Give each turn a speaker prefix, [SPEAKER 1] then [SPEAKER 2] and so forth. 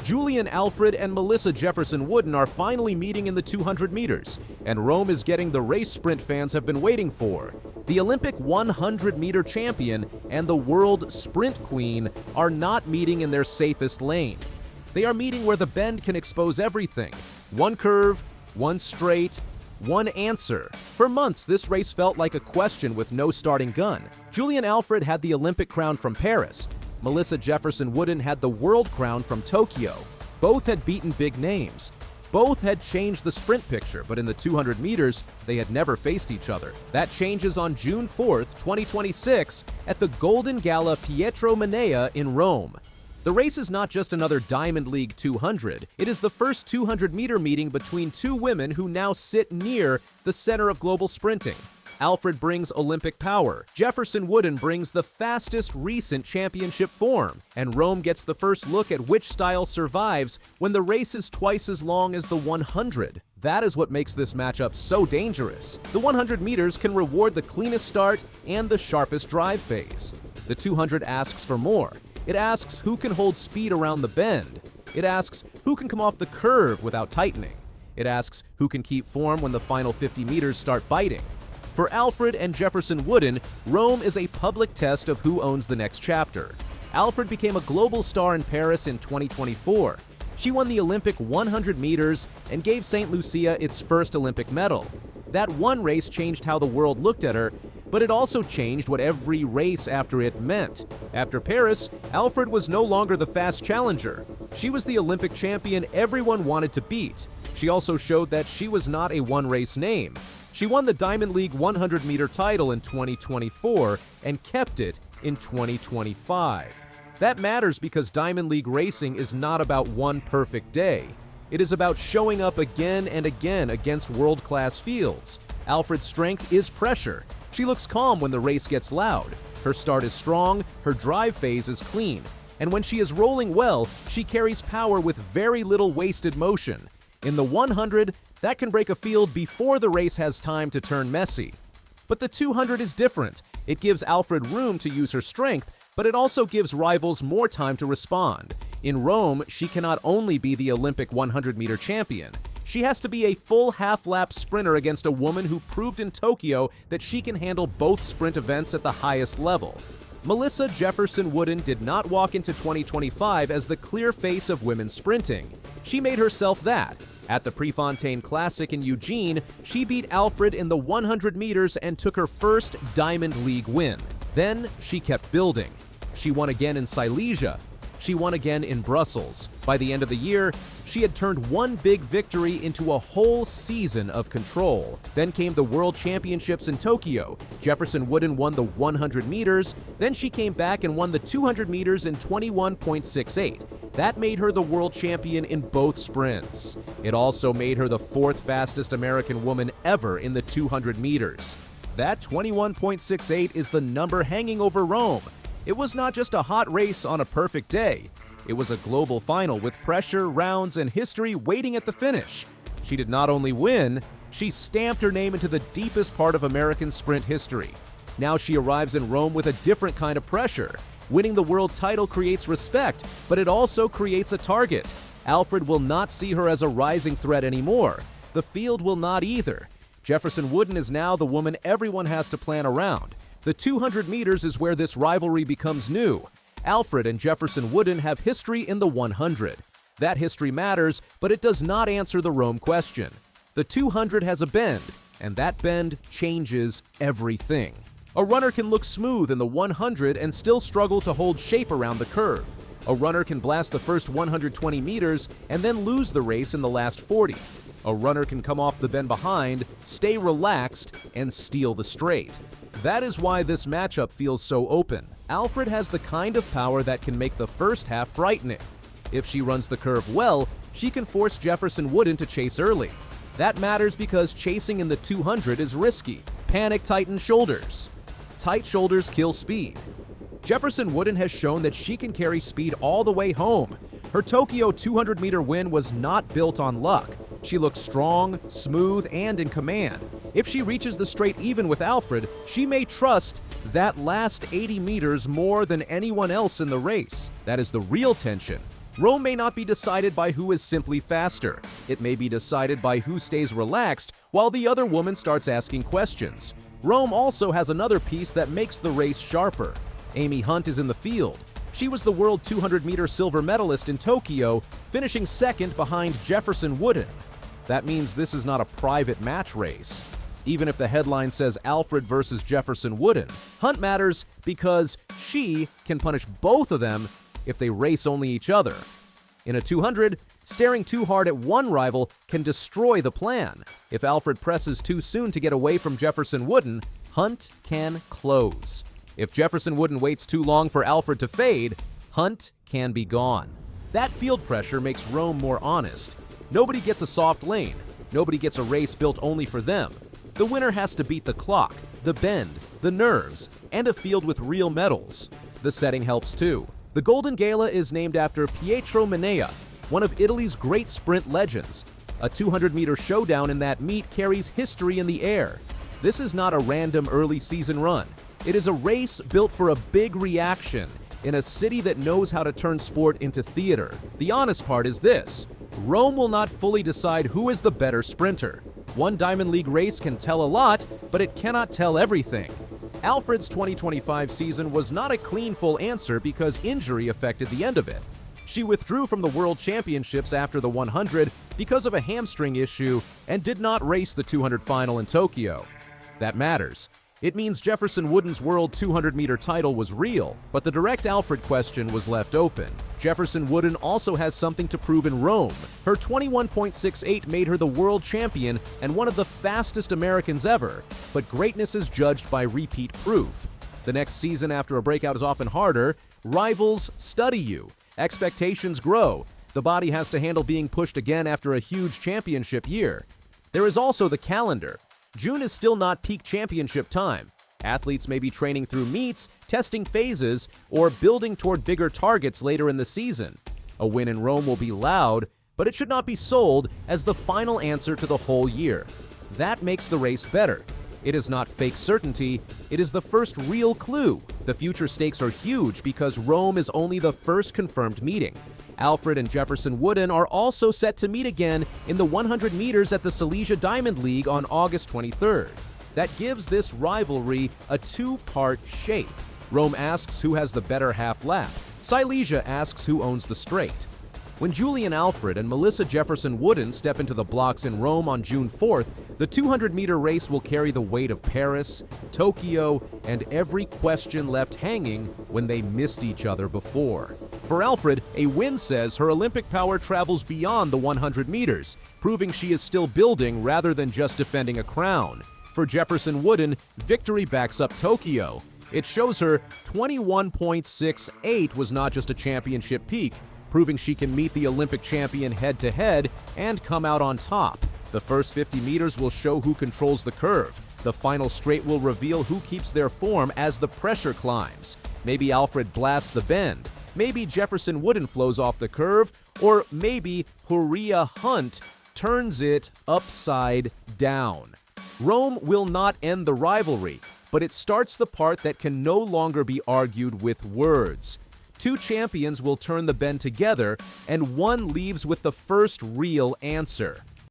[SPEAKER 1] Julien Alfred and Melissa Jefferson-Wooden are finally meeting in the 200 meters, and Rome is getting the race sprint fans have been waiting for. The Olympic 100-meter champion and the world sprint queen are not meeting in their safest lane. They are meeting where the bend can expose everything. One curve, one straight, one answer. For months, this race felt like a question with no starting gun. Julien Alfred had the Olympic crown from Paris. Melissa Jefferson-Wooden had the world crown from Tokyo. Both had beaten big names. Both had changed the sprint picture, but in the 200 meters, they had never faced each other. That changes on June 4th, 2026, at the Golden Gala Pietro Manea in Rome. The race is not just another Diamond League 200, it is the first 200-meter meeting between two women who now sit near the center of global sprinting. Alfred brings Olympic power, Jefferson-Wooden brings the fastest recent championship form, and Rome gets the first look at which style survives when the race is twice as long as the 100. That is what makes this matchup so dangerous. The 100 meters can reward the cleanest start and the sharpest drive phase. The 200 asks for more. It asks who can hold speed around the bend. It asks who can come off the curve without tightening. It asks who can keep form when the final 50 meters start biting. For Alfred and Jefferson-Wooden, Rome is a public test of who owns the next chapter. Alfred became a global star in Paris in 2024. She won the Olympic 100 meters and gave St. Lucia its first Olympic medal. That one race changed how the world looked at her, but it also changed what every race after it meant. After Paris, Alfred was no longer the fast challenger. She was the Olympic champion everyone wanted to beat. She also showed that she was not a one-race name. She won the Diamond League 100-meter title in 2024 and kept it in 2025. That matters because Diamond League racing is not about one perfect day. It is about showing up again and again against world-class fields. Alfred's strength is pressure. She looks calm when the race gets loud. Her start is strong, her drive phase is clean. And when she is rolling well, she carries power with very little wasted motion. In the 100, that can break a field before the race has time to turn messy. But the 200 is different. It gives Alfred room to use her strength, but it also gives rivals more time to respond. In Rome, she cannot only be the Olympic 100-meter champion. She has to be a full half-lap sprinter against a woman who proved in Tokyo that she can handle both sprint events at the highest level. Melissa Jefferson-Wooden did not walk into 2025 as the clear face of women's sprinting. She made herself that. At the Prefontaine Classic in Eugene, she beat Alfred in the 100 meters and took her first Diamond League win. Then she kept building. She won again in Silesia. She won again in Brussels. By the end of the year, she had turned one big victory into a whole season of control. Then came the World Championships in Tokyo. Jefferson-Wooden won the 100 meters. Then she came back and won the 200 meters in 21.68. That made her the world champion in both sprints. It also made her the fourth fastest American woman ever in the 200 meters. That 21.68 is the number hanging over Rome. It was not just a hot race on a perfect day. It was a global final with pressure, rounds, and history waiting at the finish. She did not only win, she stamped her name into the deepest part of American sprint history. Now she arrives in Rome with a different kind of pressure. Winning the world title creates respect, but it also creates a target. Alfred will not see her as a rising threat anymore. The field will not either. Jefferson-Wooden is now the woman everyone has to plan around. The 200 meters is where this rivalry becomes new. Alfred and Jefferson-Wooden have history in the 100. That history matters, but it does not answer the Rome question. The 200 has a bend, and that bend changes everything. A runner can look smooth in the 100 and still struggle to hold shape around the curve. A runner can blast the first 120 meters and then lose the race in the last 40. A runner can come off the bend behind, stay relaxed, and steal the straight. That is why this matchup feels so open. Alfred has the kind of power that can make the first half frightening. If she runs the curve well, she can force Jefferson-Wooden to chase early. That matters because chasing in the 200 is risky. Panic tightens shoulders. Tight shoulders kill speed. Jefferson-Wooden has shown that she can carry speed all the way home. Her Tokyo 200-meter win was not built on luck. She looks strong, smooth, and in command. If she reaches the straight even with Alfred, she may trust that last 80 meters more than anyone else in the race. That is the real tension. Rome may not be decided by who is simply faster. It may be decided by who stays relaxed while the other woman starts asking questions. Rome also has another piece that makes the race sharper. Amy Hunt is in the field. She was the world 200-meter silver medalist in Tokyo, finishing second behind Jefferson-Wooden. That means this is not a private match race. Even if the headline says Alfred versus Jefferson-Wooden, Hunt matters because she can punish both of them if they race only each other. In a 200, staring too hard at one rival can destroy the plan. If Alfred presses too soon to get away from Jefferson-Wooden, Hunt can close. If Jefferson-Wooden waits too long for Alfred to fade, Hunt can be gone. That field pressure makes Rome more honest. Nobody gets a soft lane. Nobody gets a race built only for them. The winner has to beat the clock, the bend, the nerves, and a field with real medals. The setting helps too. The Golden Gala is named after Pietro Minea, one of Italy's great sprint legends. A 200-meter showdown in that meet carries history in the air. This is not a random early season run. It is a race built for a big reaction in a city that knows how to turn sport into theater. The honest part is this: Rome will not fully decide who is the better sprinter. One Diamond League race can tell a lot, but it cannot tell everything. Alfred's 2025 season was not a clean full answer because injury affected the end of it. She withdrew from the World Championships after the 100 because of a hamstring issue and did not race the 200 final in Tokyo. That matters. It means Jefferson-Wooden's World 200-meter title was real, but the direct Alfred question was left open. Jefferson-Wooden also has something to prove in Rome. Her 21.68 made her the world champion and one of the fastest Americans ever, but greatness is judged by repeat proof. The next season after a breakout is often harder. Rivals study you. Expectations grow. The body has to handle being pushed again after a huge championship year. There is also the calendar. June is still not peak championship time. Athletes may be training through meets, testing phases, or building toward bigger targets later in the season. A win in Rome will be loud, but it should not be sold as the final answer to the whole year. That makes the race better. It is not fake certainty, it is the first real clue. The future stakes are huge because Rome is only the first confirmed meeting. Alfred and Jefferson-Wooden are also set to meet again in the 100 meters at the Silesia Diamond League on August 23rd. That gives this rivalry a two-part shape. Rome asks who has the better half lap. Silesia asks who owns the straight. When Julien Alfred and Melissa Jefferson-Wooden step into the blocks in Rome on June 4th, the 200-meter race will carry the weight of Paris, Tokyo, and every question left hanging when they missed each other before. For Alfred, a win says her Olympic power travels beyond the 100 meters, proving she is still building rather than just defending a crown. For Jefferson-Wooden, victory backs up Tokyo. It shows her 21.68 was not just a championship peak, proving she can meet the Olympic champion head-to-head and come out on top. The first 50 meters will show who controls the curve. The final straight will reveal who keeps their form as the pressure climbs. Maybe Alfred blasts the bend. Maybe Jefferson-Wooden flows off the curve. Or maybe Julien Hunt turns it upside down. Rome will not end the rivalry, but it starts the part that can no longer be argued with words. Two champions will turn the bend together, and one leaves with the first real answer.